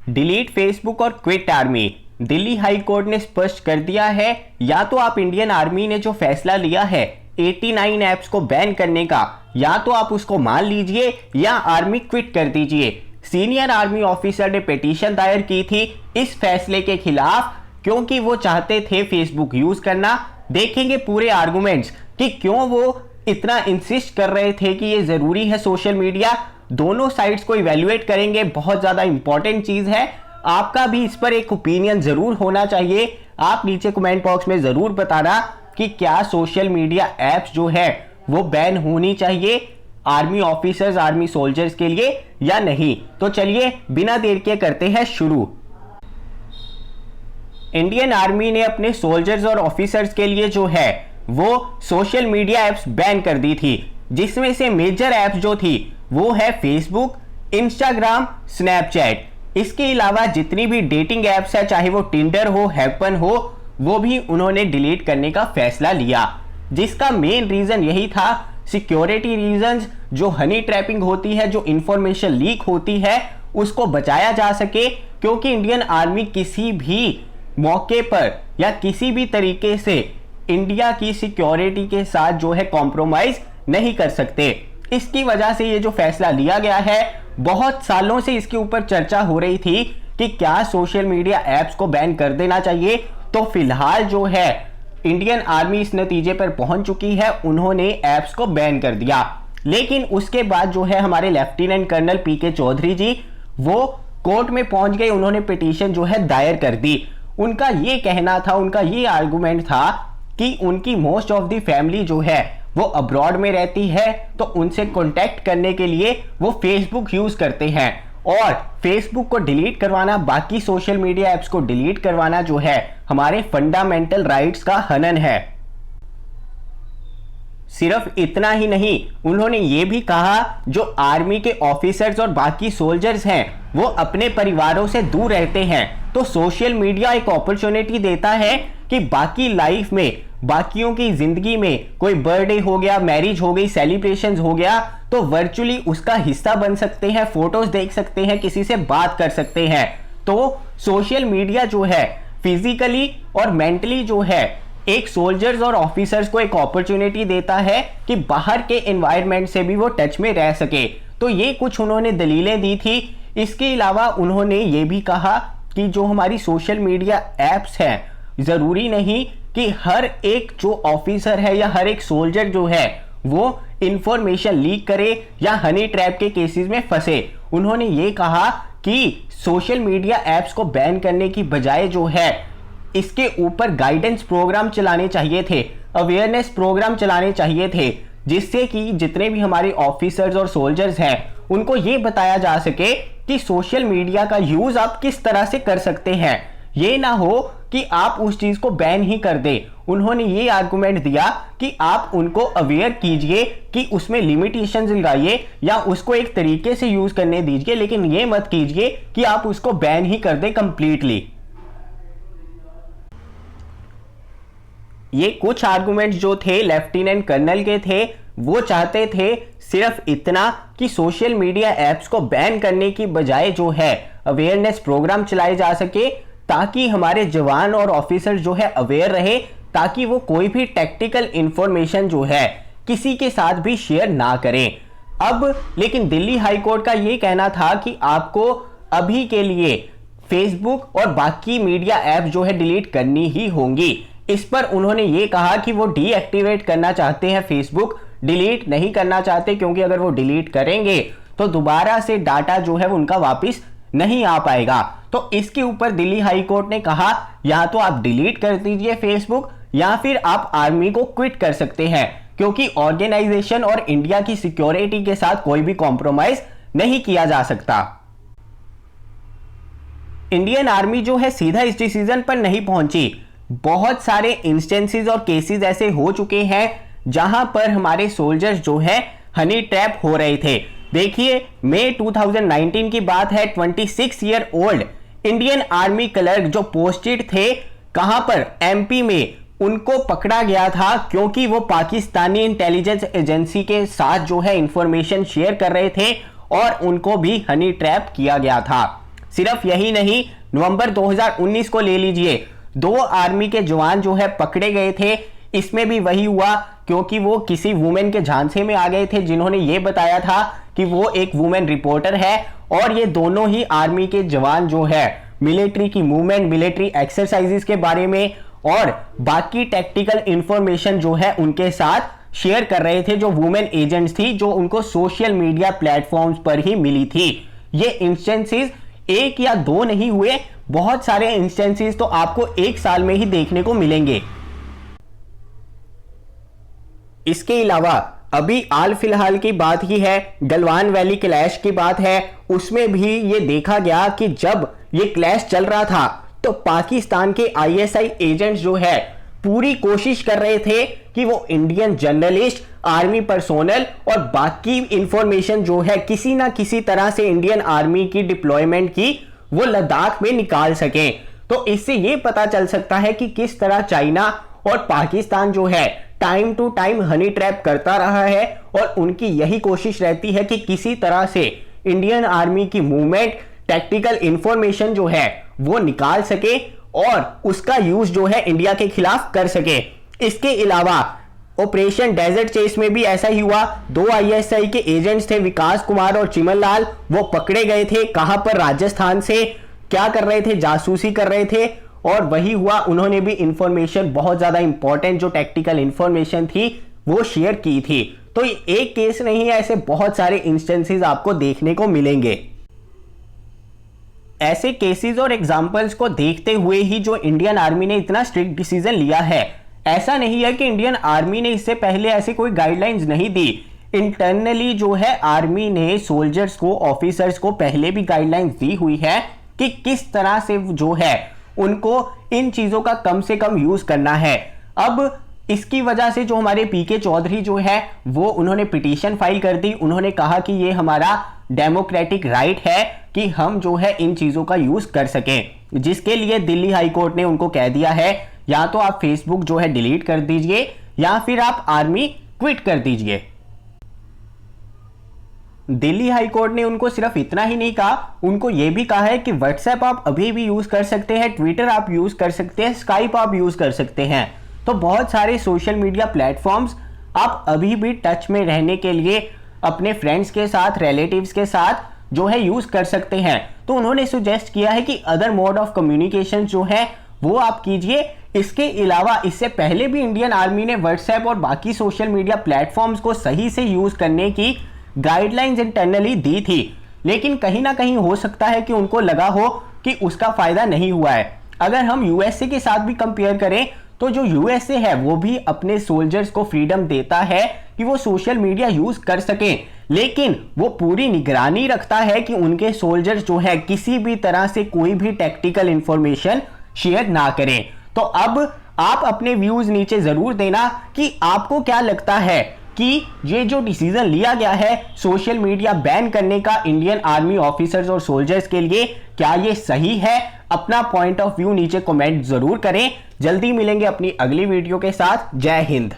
Delete Facebook और quit army. Delhi high court ने स्पष्ट कर दिया है, या तो आप इंडियन आर्मी ने जो फैसला लिया है 89 ऐप्स को बैन करने का, या तो आप उसको मान लीजिए या आर्मी क्विट कर दीजिए। सीनियर आर्मी ऑफिसर ने पिटीशन दायर की थी इस फैसले के खिलाफ, क्योंकि वो चाहते थे फेसबुक यूज करना। देखेंगे पूरे आर्गुमेंट्स कि क्यों वो इतना इंसिस्ट कर रहे थे कि ये जरूरी है सोशल मीडिया। दोनों साइड्स को इवैल्यूएट करेंगे, बहुत ज्यादा इंपॉर्टेंट चीज है। आपका भी इस पर एक ओपिनियन जरूर होना चाहिए। आप नीचे कमेंट बॉक्स में जरूर बताना कि क्या सोशल मीडिया एप्स जो है वो बैन होनी चाहिए आर्मी ऑफिसर्स, आर्मी सोल्जर्स के लिए या नहीं। तो चलिए बिना देर के करते हैं शुरू। इंडियन आर्मी ने अपने सोल्जर्स और ऑफिसर्स के लिए जो है वो सोशल मीडिया एप्स बैन कर दी थी, जिसमें से मेजर एप्स जो थी वो है फेसबुक, इंस्टाग्राम, स्नैपचैट। इसके अलावा जितनी भी डेटिंग एप्स है, चाहे वो टिंडर हो, हैपन हो, वो भी उन्होंने डिलीट करने का फैसला लिया, जिसका मेन रीजन यही था सिक्योरिटी रीजंस। जो हनी ट्रैपिंग होती है, जो इंफॉर्मेशन लीक होती है, उसको बचाया जा सके, क्योंकि इंडियन आर्मी किसी भी मौके पर या किसी भी तरीके से इंडिया की सिक्योरिटी के साथ जो है कॉम्प्रोमाइज नहीं कर सकते। इसकी वजह से ये जो फैसला लिया गया है, बहुत सालों से इसके ऊपर चर्चा हो रही थी कि क्या सोशल मीडिया एप्स को बैन कर देना चाहिए। तो फिलहाल जो है इंडियन आर्मी इस नतीजे पर पहुंच चुकी है, उन्होंने एप्स को बैन कर दिया। लेकिन उसके बाद जो है हमारे लेफ्टिनेंट कर्नल पीके चौधरी जी वो कोर्ट में पहुंच गए, उन्होंने पिटीशन जो है दायर कर दी। उनका ये कहना था, उनका ये आर्गुमेंट था कि उनकी मोस्ट ऑफ द फैमिली जो है वो अब्रॉड में रहती है, तो उनसे कांटेक्ट करने के लिए वो फेसबुक यूज करते हैं, और फेसबुक को डिलीट करवाना, बाकी सोशल मीडिया एप्स को डिलीट करवाना जो है हमारे फंडामेंटल राइट्स का हनन है। सिर्फ इतना ही नहीं, उन्होंने ये भी कहा जो आर्मी के ऑफिसर्स और बाकी सोल्जर्स हैं वो अपने परिवारों से दूर रहते हैं, तो सोशल मीडिया एक अपॉर्चुनिटी देता है कि बाकी लाइफ में, बाकियों की जिंदगी में कोई बर्थडे हो गया, मैरिज हो गई, सेलिब्रेशंस हो गया, तो वर्चुअली उसका हिस्सा बन सकते हैं, फोटोज देख सकते हैं, किसी से बात कर सकते हैं। तो सोशल मीडिया जो है फिजिकली और मेंटली जो है एक सोल्जर्स और ऑफिसर्स को एक अपॉर्चुनिटी देता है कि बाहर के एनवायरनमेंट से भी वो टच में रह सके। तो ये कुछ उन्होंने दलीलें दी थी। इसके अलावा उन्होंने ये भी कहा कि जो हमारी सोशल मीडिया एप्स हैं, जरूरी नहीं कि हर एक जो ऑफिसर है या हर एक सोल्जर जो है वो इंफॉर्मेशन लीक करे या हनी ट्रैप के केसेस में फंसे। उन्होंने ये कहा कि सोशल मीडिया एप्स को बैन करने की बजाय जो है इसके ऊपर गाइडेंस प्रोग्राम चलाने चाहिए थे, अवेयरनेस प्रोग्राम चलाने चाहिए थे, जिससे कि जितने भी हमारे ऑफिसर्स और सोल्जर्स हैं उनको ये बताया जा सके कि सोशल मीडिया का यूज आप किस तरह से कर सकते हैं। ये ना हो कि आप उस चीज को बैन ही कर दें। उन्होंने ये आर्गुमेंट दिया कि आप उनको अवेयर कीजिए कि उसमें लिमिटेशंस लगाइए या उसको एक तरीके से यूज करने दीजिए, लेकिन ये मत कीजिए कि आप उसको बैन ही कर दें कंप्लीटली। ये कुछ आर्गुमेंट्स जो थे लेफ्टिनेंट कर्नल के थे, वो चाहते थे सिर्फ इतना कि सोशल मीडिया एप्स को बैन करने की बजाय जो है अवेयरनेस प्रोग्राम चलाए जा सके, ताकि हमारे जवान और ऑफिसर जो है अवेयर रहे, ताकि वो कोई भी टेक्निकल इंफॉर्मेशन जो है किसी के साथ भी शेयर ना करें। अब लेकिन दिल्ली हाई कोर्ट का ये कहना था कि आपको अभी के लिए फेसबुक और बाकी मीडिया ऐप जो है डिलीट करनी ही होंगी। इस पर उन्होंने ये कहा कि वो डीएक्टिवेट करना चाहते हैं, फेसबुक डिलीट नहीं करना चाहते, क्योंकि अगर वो डिलीट करेंगे तो दोबारा से डाटा जो है उनका वापस नहीं आ पाएगा। तो इसके ऊपर दिल्ली हाई कोर्ट ने कहा या तो आप डिलीट कर दीजिए फेसबुक, या फिर आप आर्मी को क्विट कर सकते हैं, क्योंकि ऑर्गेनाइजेशन और इंडिया की सिक्योरिटी के साथ कोई भी कॉम्प्रोमाइज नहीं किया जा सकता। इंडियन आर्मी जो है सीधा इस डिसीजन पर नहीं पहुंची। बहुत सारे इंस्टेंसेस और केसेस ऐसे हो चुके हैं जहां पर हमारे सोल्जर्स जो है हनी ट्रैप हो रहे थे। देखिए मई 2019 की बात है, 26 year old Indian army clerk जो पोस्टेड थे कहां पर, एमपी में, उनको पकड़ा गया था क्योंकि वो पाकिस्तानी इंटेलिजेंस एजेंसी के साथ जो है इंफॉर्मेशन शेयर कर रहे थे और उनको भी हनी ट्रैप किया गया था। सिर्फ यही नहीं, नवंबर 2019 को ले लीजिए, 2 आर्मी के जवान जो है पकड़े गए थे। इसमें भी वही हुआ, क्योंकि वो किसी वुमेन के झांसे में आ गए थे जिन्होंने ये बताया था कि वो एक वुमेन रिपोर्टर है, और ये दोनों ही आर्मी के जवान जो है मिलिट्री की मूवमेंट, मिलिट्री एक्सरसाइजेस के बारे में और बाकी टैक्टिकल इंफॉर्मेशन जो है उनके साथ शेयर कर रहे थे, जो वुमेन एजेंट्स थी, जो उनको सोशल मीडिया प्लेटफॉर्म्स पर ही मिली थी। ये इंस्टेंसेस एक या दो नहीं हुए, बहुत सारे इंस्टेंसेस तो आपको एक साल में ही देखने को मिलेंगे। इसके अलावा अभी हाल फिलहाल की बात ही है, गलवान वैली क्लैश की बात है, उसमें भी ये देखा गया कि जब ये क्लैश चल रहा था तो पाकिस्तान के आईएसआई एजेंट्स जो है पूरी कोशिश कर रहे थे कि वो इंडियन जर्नलिस्ट, आर्मी पर्सोनल और बाकी इंफॉर्मेशन जो है किसी ना किसी तरह से इंडियन आर्मी की डिप्लॉयमेंट की वो लद्दाख में निकाल सकें। तो इससे ये पता चल सकता है कि किस तरह चाइना और पाकिस्तान जो है time to time honey trap करता रहा है, और उनकी यही कोशिश रहती है कि किसी तरह से इंडियन आर्मी की मूवमेंट, टैक्टिकल इंफॉर्मेशन जो है वो निकाल सके और उसका यूज जो है इंडिया के खिलाफ कर सके। इसके अलावा ऑपरेशन डेजर्ट चेस में भी ऐसा ही हुआ, 2 आईएसआई के एजेंट्स थे, विकास कुमार और चिमन लाल, वो पकड़े गए थे। कहां पर? राजस्थान से। क्या कर रहे थे? जासूसी कर रहे थे, और वही हुआ, उन्होंने भी इंफॉर्मेशन, बहुत ज्यादा इंपॉर्टेंट जो टेक्निकल इंफॉर्मेशन थी वो शेयर की थी। तो एक केस नहीं है, ऐसे बहुत सारे इंस्टेंसेस आपको देखने को मिलेंगे। ऐसे केसेस और एग्जांपल्स को देखते हुए ही जो इंडियन आर्मी ने इतना स्ट्रिक्ट डिसीजन लिया है, ऐसा नहीं है कि इंडियन आर्मी ने इससे पहले ऐसे कोई गाइडलाइंस नहीं दी। इंटरनली जो है आर्मी ने सोल्जर्स को, ऑफिसर्स को पहले भी गाइडलाइंस दी हुई है कि किस तरह से जो है उनको इन चीजों का कम से कम यूज करना है। अब इसकी वजह से जो हमारे पीके चौधरी जो है वो उन्होंने पिटीशन फाइल कर दी। उन्होंने कहा कि ये हमारा डेमोक्रेटिक राइट है कि हम जो है इन चीजों का यूज कर सकें, जिसके लिए दिल्ली हाई कोर्ट ने उनको कह दिया है या तो आप फेसबुक जो है डिलीट कर दीजिए या फिर आप आर्मी क्विट कर दीजिए। दिल्ली हाई कोर्ट ने उनको सिर्फ इतना ही नहीं कहा, उनको यह भी कहा है कि व्हाट्सएप आप अभी भी यूज कर सकते हैं, ट्विटर आप यूज कर सकते हैं, स्काइप आप यूज कर सकते हैं। तो बहुत सारे सोशल मीडिया प्लेटफॉर्म्स आप अभी भी टच में रहने के लिए अपने फ्रेंड्स के साथ, रिलेटिव्स के साथ जो है यूज कर सकते हैं। तो उन्होंने सुजेस्ट किया है कि अदर मोड ऑफ कम्युनिकेशन जो है वो आप कीजिए। इसके अलावा इससे पहले भी इंडियन आर्मी ने व्हाट्सएप और बाकी सोशल मीडिया प्लेटफॉर्म्स को सही से यूज करने की गाइडलाइंस इंटरनली दी थी, लेकिन कहीं ना कहीं हो सकता है कि उनको लगा हो कि उसका फायदा नहीं हुआ है। अगर हम यूएसए के साथ भी कंपेयर करें तो जो यूएसए है वो भी अपने सोल्जर्स को फ्रीडम देता है कि वो सोशल मीडिया यूज कर सकें, लेकिन वो पूरी निगरानी रखता है कि उनके सोल्जर्स जो है किसी भी तरह से कोई भी टेक्निकल इंफॉर्मेशन शेयर ना करें। तो अब आप अपने व्यूज नीचे जरूर देना कि आपको क्या लगता है कि ये जो डिसीजन लिया गया है सोशल मीडिया बैन करने का इंडियन आर्मी ऑफिसर्स और सोल्जर्स के लिए, क्या ये सही है? अपना पॉइंट ऑफ व्यू नीचे कमेंट जरूर करें। जल्दी मिलेंगे अपनी अगली वीडियो के साथ। जय हिंद।